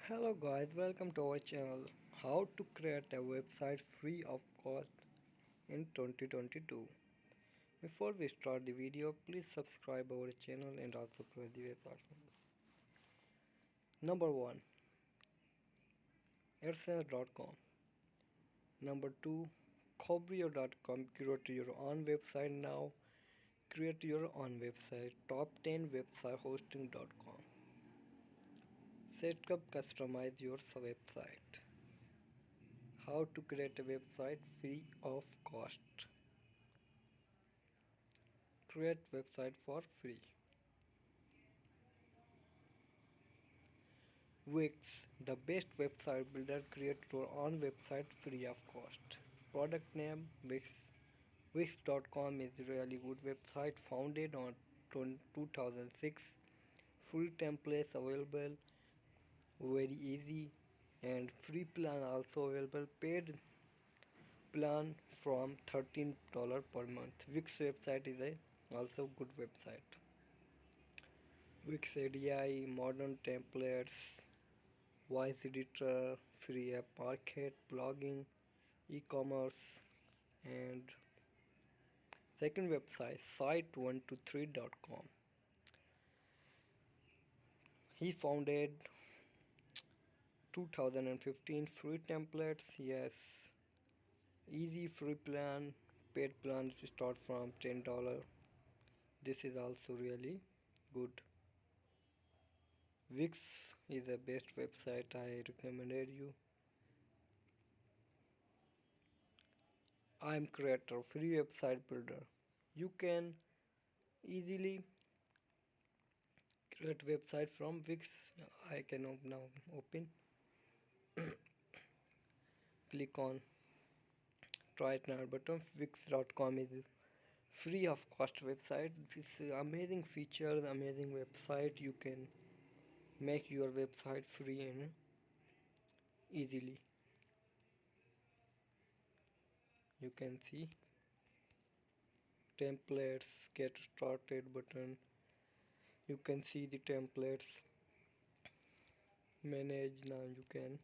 Hello guys, welcome to our channel. How to create a website free of cost in 2022. Before we start the video, please subscribe our channel and also press the bell button. Number 1. AdSense.com. Number 2. Cobrio.com. Create your own website now. Create your own website. Top 10 website hosting.com. Set up, customize your website. How to create a website free of cost. Create website for free. Wix, the best website builder. Create your own website free of cost. Product name Wix. Wix.com is a really good website founded on 2006. Free templates available, very easy, and free plan also available. Paid plan from $13 per month. Wix website is a also good website. Wix ADI, modern templates, voice editor, free app market, blogging, e-commerce, and second website site123.com. He founded 2015. Free templates, yes, easy free plan, paid plans start from $10. This is also really good. Wix is the best website I recommended you. I am creator free website builder. You can easily create website from Wix. I can now open. Click on try it now button. Wix.com is free of cost website. It's amazing features, amazing website. You can make your website free and easily. You can see templates, get started button. You can see the templates, manage. Now you can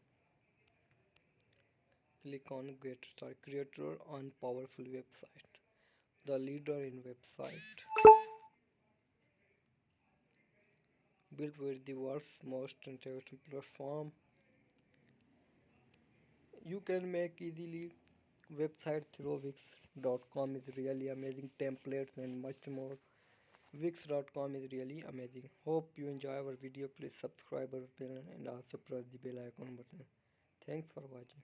click on get start creator on powerful website, the leader in website, built with the world's most interesting platform. You can make easily website through Wix.com is really amazing templates and much more. Wix.com is really amazing. Hope you enjoy our video. Please subscribe our channel and also press the bell icon button. Thanks for watching.